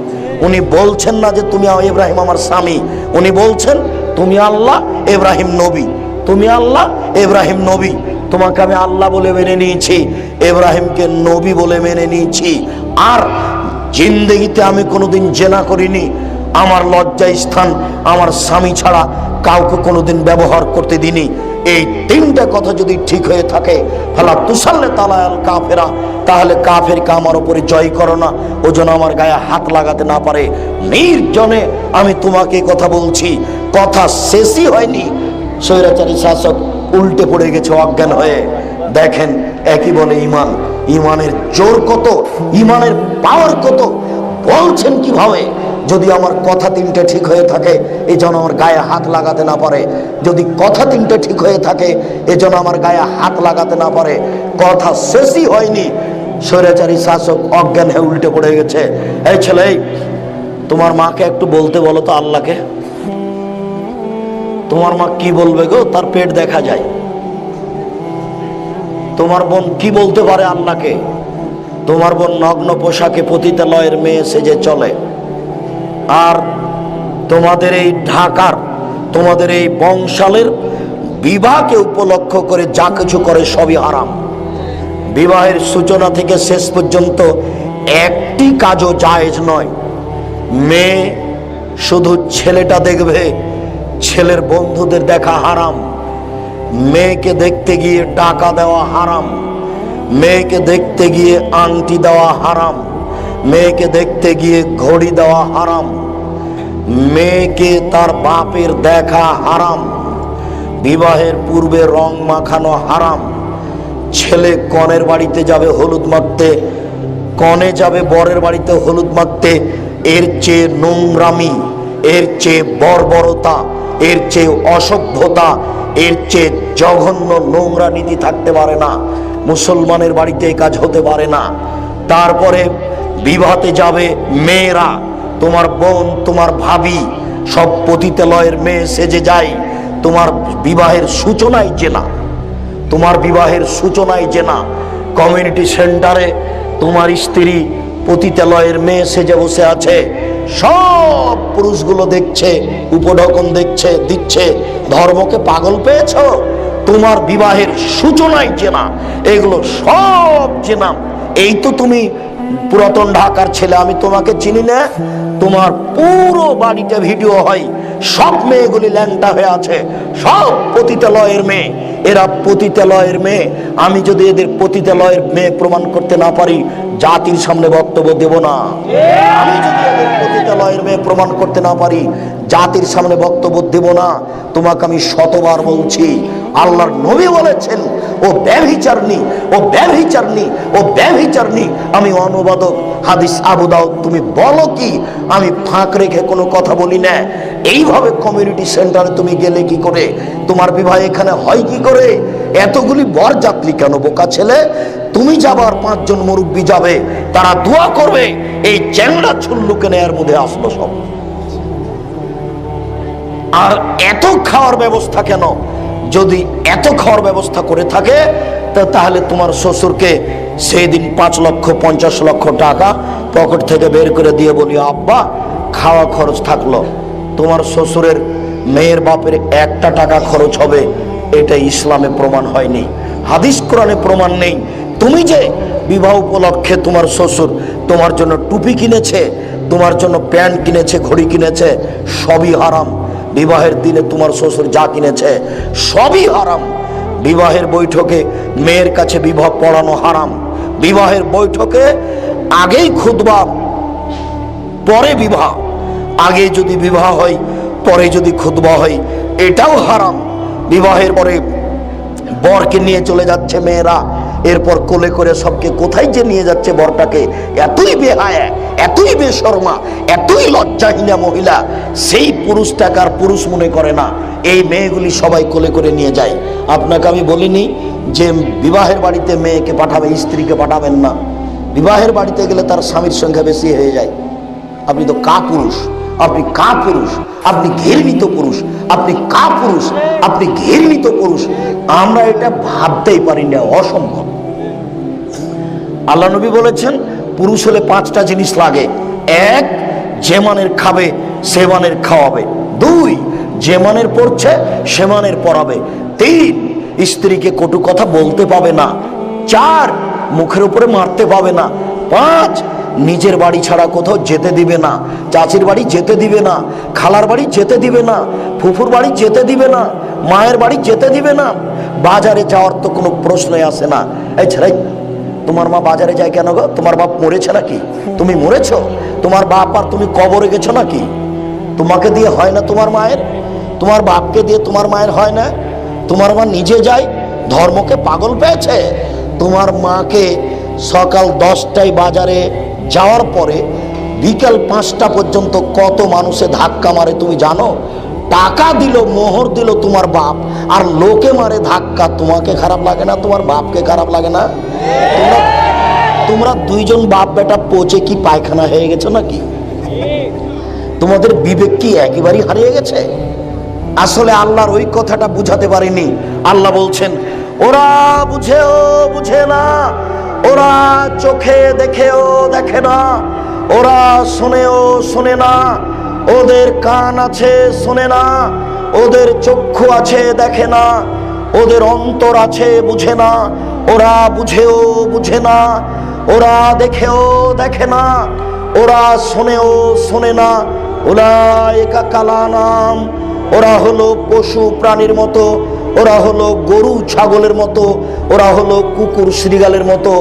উনি বলছেন না যে তুমি ইব্রাহিম আমার স্বামী, উনি বলছেন তুমি আল্লাহ, ইব্রাহিম নবী, তুমি আল্লাহ, ইব্রাহিম নবী, তোমাকে আমি আল্লাহ বলে মেনে নিয়েছি, ইব্রাহিমকে নবী বলে মেনে নিয়েছি। আর জিন্দেগিতে আমি কোনোদিন জেনা করিনি, আমার লজ্জা স্থান আমার স্বামী ছাড়া কাউকে কোনোদিন ব্যবহার করতে দিনি। এই 3টা কথা যদি ঠিক হয়ে থাকে, ফালা তুসাল্লি তালায়াল কাফেরা, তাহলে কাফেরকে আমার উপরে জয় করো না, ও যেন আমার গায়ে হাত লাগাতে না পারে। নির্জনে আমি তোমাকে কথা বলছি। কথা শেষই হয়নি, স্বৈরাচারী শাসক উল্টে পড়ে গেছে অজ্ঞান হয়ে। দেখেন, একই বলে ইমান, ইমানের জোর কত, ইমানের পাওয়ার কত। বলছেন কিভাবে, যদি আমার কথা 3টে ঠিক হয়ে থাকে, এই জন্য আমার গায়ে হাত লাগাতে না পারে। যদি কথা 3টে ঠিক হয়ে থাকে, এই জন্য আমার গায়ে হাত লাগাতে না পারে। কথা শেষই হয়নি, স্বৈরাচারী শাসক অজ্ঞান হয়ে উল্টে পড়ে গেছে। এই ছেলে, তোমার মাকে একটু বলতে বলো তো আল্লাহকে। তোমার মা কি বলবে গো, তার পেট দেখা যায়। তোমার বোন কি বলতে পারে আল্লাহকে? তোমার বোন নগ্ন পোশাকে পতিতালয়ের মেয়ে সেজে চলে। আর তোমাদের এই ঢাকার, তোমাদের এই বংশালের বিবাহকে উপলক্ষ করে যা কিছু করে সবই হারাম। বিবাহের সূচনা থেকে শেষ পর্যন্ত একটি কাজও জায়েজ নয়। মেয়ে শুধু ছেলেটা দেখবে, ছেলের বন্ধুদের দেখা হারাম। মেয়েকে দেখতে গিয়ে টাকা দেওয়া হারাম, মেয়েকে দেখতে গিয়ে আংটি দেওয়া হারাম, মেয়েকে দেখতে গিয়ে ঘড়ি দেওয়া হারাম, মেয়েকে তার বাপের দেখা হারাম, বিবাহের পূর্বে রং মাখানো হারাম। ছেলে কনের বাড়িতে যাবে হলুদ মাখতে, কনে যাবে বরের বাড়িতে হলুদ মাখতে, এর চেয়ে নোংরামি, এর চেয়ে বর্বরতা, এর চেয়ে অসভ্যতা, এর চেয়ে জঘন্য নোংরা নীতি থাকতে পারে না। মুসলমানের বাড়িতে এই কাজ হতে পারে না। তারপরে বিবাহতে যাবে মেয়েরা, তোমার বোন, তোমার ভাবি সব পতিতালয়ের মেয়ে সেজে যায়। তোমার বিবাহের সূচনায় জেনা, তোমার বিবাহের সূচনায় জেনা। কমিউনিটি সেন্টারে তোমার স্ত্রী পতিতালয়ের মেয়ে সেজে বসে আছে, সব পুরুষগুলো দেখছে, উপঢকন দেখছে, দিচ্ছে। ধর্মকে পাগল পেয়েছ? তোমার বিবাহের সূচনায় জেনা, এগুলো সব জেনা। এই তো তুমি পুরাতন ঢাকার ছেলে, আমি তোমাকে চিনি না। তোমার পুরো বাড়িতে ভিডিও হয়, সব মেয়েগুলি ল্যাংটা হয়ে আছে, সব পতিতালয়ের মেয়ে। এরা পতিতালয়ের মেয়ে। আমি যদি এদের পতিতালয়ের মেয়ে প্রমাণ করতে না পারি, জাতির সামনে বক্তব্য দেব না। আমি যদি এদের পতিতালয়ের মেয়ে প্রমাণ করতে না পারি, জাতির সামনে বক্তব্য দেব না। তোমাকে আমি শতবার বলছি, আল্লাহর নবী বলেছেন ও ব্যভিচারনী, ও ব্যভিচারনী, ও ব্যভিচারনী। আমি অনুবাদক, হাদিস আবু দাউদ। তুমি বলো কি? আমি ফাঁক রেখে কোনো কথা বলি না। এইভাবে কমিউনিটি সেন্টারে তুমি গেলে কি করে? তোমার বিবাহ এখানে হয় কি করে? এতগুলি বরযাত্রী কেন বোকা ছেলে? তুমি যাবার 5 জন মুরব্বী যাবে, তারা দোয়া করবে এই চ্যাংড়া ছুল্লুকে নেয়ার মধ্যে আসলো সব। আর এত খাওয়ার ব্যবস্থা কেন? যদি এত খাওয়ার ব্যবস্থা করে থাকে, তাহলে তোমার শ্বশুরকে সেই দিন 5,50,00,000 টাকা পকেট থেকে বের করে দিয়ে বলি, আব্বা খাওয়া খরচ থাকলো। তোমার শ্বশুরের মেয়ের বাপের 1 টাকা খরচ হবে, এটা ইসলামে প্রমাণ হয়নি, হাদিস কোরআনে প্রমাণ নেই। তুমি যে বিবাহ উপলক্ষে তোমার শ্বশুর তোমার জন্য টুপি কিনেছে, তোমার জন্য প্যান্ট কিনেছে, ঘড়ি কিনেছে, সবই হারাম। বিবাহের দিনে তোমার শ্বশুর যা কিনেছে সবই হারাম। বিবাহের বৈঠকে মেয়ের কাছে বিবাহ পড়ানো হারাম। বিবাহের বৈঠকে আগেই খুতবা, পরে বিবাহ। আগে যদি বিবাহ হয়, পরে যদি খুতবা হয়, এটাও হারাম। বিবাহের পরে বরকে নিয়ে চলে যাচ্ছে মেয়েরা, এরপর কোলে করে সবকে কোথায় যে নিয়ে যাচ্ছে বরটাকে। এতই বেহায়া, এতই বেশরমা, এতই লজ্জাহীনা মহিলা, সেই পুরুষটাকে আর পুরুষ মনে করে না। এই মেয়েগুলি সবাই কোলে করে নিয়ে যায়। আপনাকে আমি বলিনি যে বিবাহের বাড়িতে মেয়েকে পাঠাবে, স্ত্রীকে পাঠাবেন না। বিবাহের বাড়িতে গেলে তার স্বামীর সংখ্যা বেশি হয়ে যায়। আপনি তো কাপুরুষ, আপনি কাপুরুষ, আপনি ঘৃণিত পুরুষ, আপনি কাপুরুষ, আপনি ঘৃণিত পুরুষ। আমরা এটা ভাবতেই পারি না, অসম্ভব। আল্লাহ নবী বলেছেন পুরুষ হলে 5টা জিনিস লাগে। 1, যে মানের খাবে সে মানের খাওয়াবে। 2, যে মানের পড়ছে সে মানের পড়াবে। 3, স্ত্রীকে কটু কথা বলতে পাবে না। 4, মুখের উপরে মারতে পাবে না। 5, নিজের বাড়ি ছাড়া কোথাও যেতে দিবে না। চাচির বাড়ি যেতে দিবে না, খালার বাড়ি যেতে দিবে না, ফুফুর বাড়ি যেতে দিবে না, মায়ের বাড়ি যেতে দিবে না। বাজারে যাওয়ার তো কোনো প্রশ্নই আসে না। এই ছেলে, তোমার মা বাজারে যায় কেন গো? তোমার বাপ মরেছে নাকি? তুমি মরেছ? তোমার বাপ আর তুমি কবরে গেছো নাকি? তোমাকে দিয়ে হয় না তোমার মায়ের? তোমার বাপকে দিয়ে তোমার মায়ের হয় না? তোমার মা নিজে যায়, ধর্মকে পাগল পেয়েছে। তোমার মাকে সকাল 10টায় বাজারে যাওয়ার পরে বিকাল 5টা পর্যন্ত কত মানুষে ধাক্কা মারে তুমি জানো? টাকা দিল, মোহর দিল তোমার বাপ, আর লোকে মারে ধাক্কা। তোমাকে খারাপ লাগে না? তোমার বাপকে খারাপ লাগে না? তোমরা 2 জন বাপ বেটা পচে কি পায়খানা হয়ে গেছো নাকি? তোমাদের বিবেক কি একেবারেই হারিয়ে গেছে? আসলে আল্লাহর ওই কথাটা বুঝাতে পারিনি। আল্লাহ বলছেন ওরা বুঝেও বুঝে না, ওরা চোখে দেখেও দেখে না, ওরা শোনেও শোনে না, ওদের কান আছে শোনে না, ওদের চক্ষু আছে দেখে না, ওদের অন্তর আছে বুঝে না, ওরা বুঝেও বুঝে না, ওরা দেখেও দেখে না, ওরা শোনেও শোনে না। উলাইকা কালানাম, ওরা হলো পশু প্রাণীর মতো, ওরা হলো গরু ছাগলের মতো, ওরা হলো কুকুর শ্রীগালের মতো।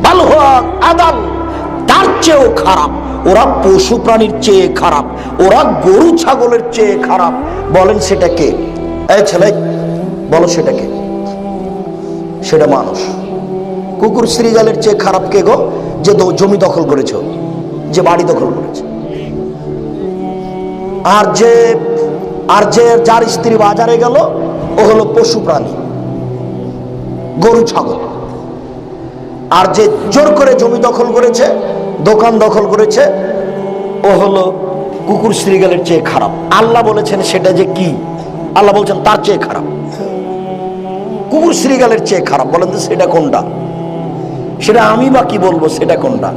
বালহুয়া আদাল, তার চেয়েও খারাপ। ওরা পশু প্রাণীর চেয়ে খারাপ, ওরা গরু ছাগলের চেয়ে খারাপ। বলেন সেটা কে? এই ছেলে বলো সেটা কে? সেটা মানুষ। কুকুর শ্রীগালের চেয়ে খারাপ কে গো? যে জমি দখল করেছ, যে বাড়ি দখল করেছে। আর যে যার স্ত্রী বাজারে গেল ও হলো পশু প্রাণী, গরু ছাগল। আর যে জোর করে জমি দখল করেছে, দোকান দখল করেছে, ও হলো কুকুর শ্রীগালের চেয়ে খারাপ। আল্লাহ বলেছেন সেটা যে কি? আল্লাহ বলছেন তার চেয়ে খারাপ, কুকুর শ্রীগালের চেয়ে খারাপ। বলেন তো সেটা কোনটা? সেটা আমি বা কি বলবো সেটা কোনটা?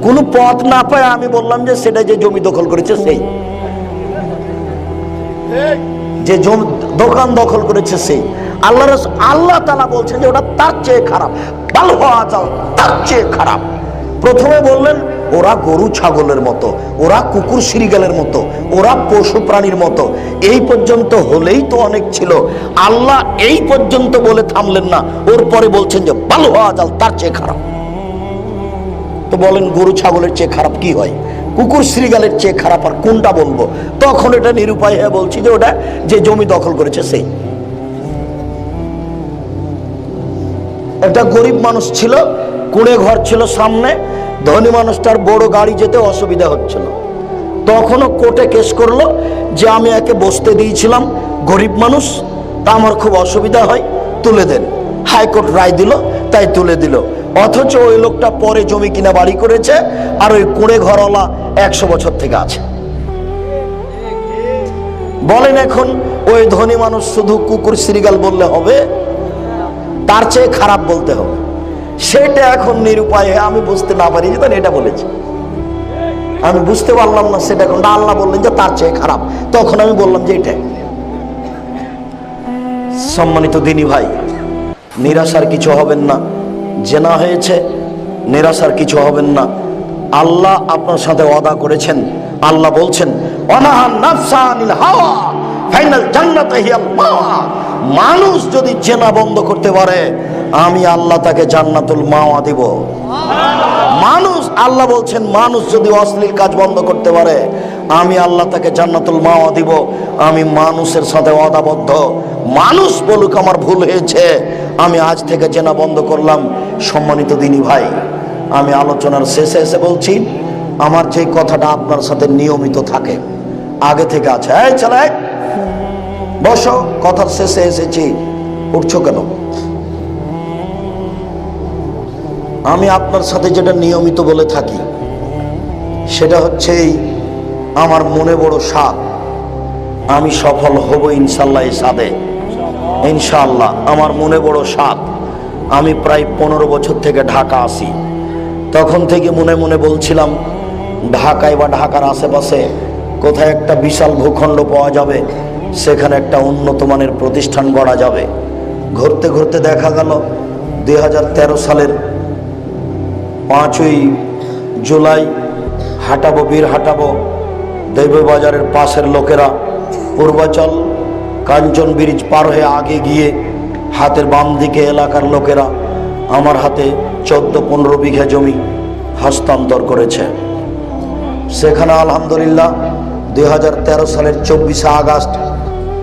কোনো পথ না পায় আমি বললাম যে সেটা যে জমি দখল করেছে সেই, যে জমি দোকান দখল করেছে সেই। আল্লাহ তাআলা বলছেন যে ওটা তার চেয়ে খারাপ, তার চেয়ে খারাপ। প্রথমে বললেন ওরা গরু ছাগলের মতো, ওরা কুকুর শ্রীগালের মতো, ওরা পশু প্রাণীর মতো। এই পর্যন্ত হলেই তো অনেক ছিল। আল্লাহ এই পর্যন্ত বলে থামলেন না, ওর পরে বলছেন যে ভালো হওয়া যাল তার চেয়ে খারাপ। তো বলেন গরু ছাগলের চেয়ে খারাপ কি হয়? কুকুর শ্রীগালের চেয়ে খারাপ আর কোনটা বলবো? তখন এটা নিরুপায় হয়ে বলছি যে ওটা যে জমি দখল করেছে সেই। একটা গরিব মানুষ ছিল, কুঁড়ে ঘর ছিল সামনে, ধনী মানুষটার বড় গাড়ি যেতে অসুবিধা হচ্ছিল। তখনও কোর্টে কেস করলো যে আমি একে বসতে দিয়েছিলাম, গরিব মানুষ, তা আমার খুব অসুবিধা হয়, তুলে দেন। হাইকোর্ট রায় দিল, তাই তুলে দিল। অথচ ওই লোকটা পরে জমি কিনা বাড়ি করেছে, আর ওই কুঁড়ে ঘরওয়ালা 100 বছর থেকে আছে। বলেন এখন ওই ধনী মানুষ শুধু কুকুর শ্রীগাল বললে হবে? তার চেয়ে খারাপ বলতে হবে। সেটা এখন নিরুপায়, আমি বুঝতে না পারি যে এটা বলেছে, আমি বুঝতে পারলাম না সেটা কোনটা। আল্লাহ বললেন যে তার চেয়ে খারাপ, তখন আমি বললাম যে এটা। সম্মানিত দিনী ভাই, নিরাশার কিছু হবেন না। জেনা হয়েছে, নিরাশার কিছু হবেন না। আল্লাহ আপনার সাথে ওয়াদা করেছেন। আল্লাহ বলছেন অনাহান নাফসা আনিল হাওয়া ফাইনাল জান্নাত হিয়াল মাওয়া। মানুষ যদি জেনা বন্ধ করতে পারে, আমি আল্লাহ তাকে জান্নাতুল মাওয়া দিব। মানুষ, আল্লাহ বলছেন মানুষ যদি অশ্লীল কাজ বন্ধ করতে পারে, আমি আল্লাহ তাকে জান্নাতুল মাওয়া দিব। আমি মানুষের সাথে ওয়াদাবদ্ধ। মানুষ বলুক আমার ভুল হয়েছে, আমি আজ থেকে জেনা বন্ধ করলাম। সম্মানিত দিনী ভাই, আমি আলোচনার শেষে এসে বলছি, আমার যে কথাটা আপনার সাথে নিয়মিত থাকে, আগে থেকে আছে। এই ছেলে বসো, কথার শেষে এসেছি, উঠছো কেন? আমি আপনার সাথে যেটা নিয়মিত বলে থাকি সেটা হচ্ছে আমার মনে বড় সাধ, আমি সফল হব ইনশাল্লাহ। এই সাধে ইনশাআল্লাহ আমার মনে বড় সাধ। আমি প্রায় 15 বছর থেকে ঢাকা আসি। তখন থেকে মনে মনে বলছিলাম ঢাকায় বা ঢাকার আশেপাশে কোথায় একটা বিশাল ভূখণ্ড পাওয়া যাবে, সেখানে একটা উন্নত মানের প্রতিষ্ঠান গড়া যাবে। ঘুরতে ঘুরতে দেখা গেল 2013 সালের 5ই জুলাই হাঁটাবো, বীর হাঁটাবো, দৈববাজারের পাশের লোকেরা পূর্বাচল কাঞ্চন ব্রিজ পার হয়ে আগে গিয়ে হাতের বাম দিকে এলাকার লোকেরা আমার হাতে 14-15 বিঘা জমি হস্তান্তর করেছে। সেখানে আলহামদুলিল্লাহ 2013 সালের 24শে আগস্ট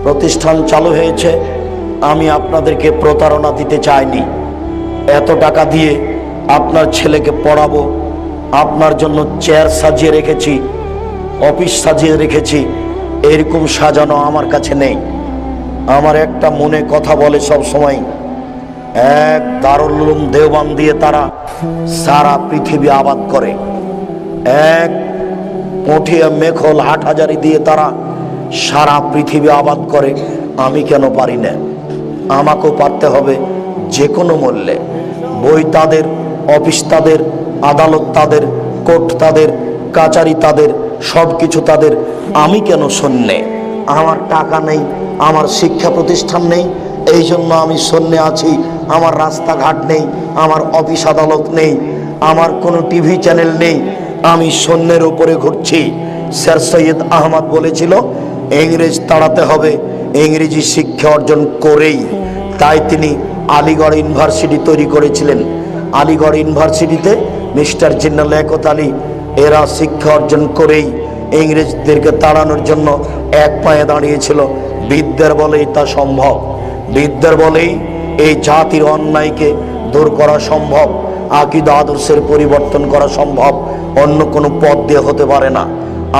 প্রতিষ্ঠান চালু হয়েছে। আমি আপনাদেরকে প্রতারণা দিতে চাইনি। এত টাকা দিয়ে আপনার ছেলেকে পড়াবো, আপনার জন্য চেয়ার সাজিয়ে রেখেছি, অফিস সাজিয়ে রেখেছি, এরকম সাজানো আমার কাছে নেই। আমার একটা মনে কথা বলে সব সময়, এক দারুল উলুম দেওবন্দ দিয়ে তারা সারা পৃথিবী আবাদ করে, এক পটিয়া মেখল হাটহাজারি দিয়ে তারা সারা পৃথিবী আবাদ করে। আমি কেন পারি না? আমাকেও পারতে হবে যে কোনো মূল্যে। বই তাদের, অফিস তাদের, আদালত তাদের, কোর্ট তাদের, কাচারি তাদের, সব কিছু তাদের। আমি কেন শূন্যে? আমার টাকা নেই, আমার শিক্ষা প্রতিষ্ঠান নেই, এই জন্য আমি শূন্যে আছি। আমার রাস্তাঘাট নেই, আমার অফিস আদালত নেই, আমার কোনো টিভি চ্যানেল নেই, আমি শূন্যের উপরে ঘুরছি। স্যার সৈয়দ আহমদ বলেছিল ইংরেজ তাড়াতে হবে ইংরেজি শিক্ষা অর্জন করেই। তাই তিনি আলিগড় ইউনিভার্সিটি তৈরি করেছিলেন। আলিগড় ইউনিভার্সিটিতে মিস্টার জিন্না লিয়াকত আলী এরা শিক্ষা অর্জন করেই ইংরেজদেরকে তাড়ানোর জন্য এক পায়ে দাঁড়িয়েছিল। বিদ্যার বলেই তা সম্ভব, বিদ্যার বলেই এই জাতির অন্যায়কে দূর করা সম্ভব, আকীদা আদর্শের পরিবর্তন করা সম্ভব। অন্য কোনো পথ দিয়ে হতে পারে না।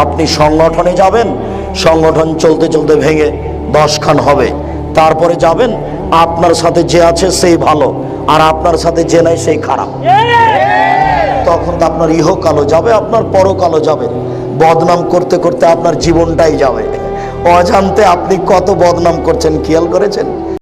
আপনি সংগঠনে যাবেন, সংগঠন চলতে চলতে ভেঙে 10 খান হবে। তারপরে যাবেন, আপনার সাথে যে আছে সেই ভালো, আর আপনার সাথে যে নাই সেই খারাপ। তখন তো আপনার ইহকালও যাবে, আপনার পরকালও যাবে। বদনাম করতে করতে আপনার জীবনটাই যাবে। অজান্তে আপনি কত বদনাম করছেন খেয়াল করেছেন?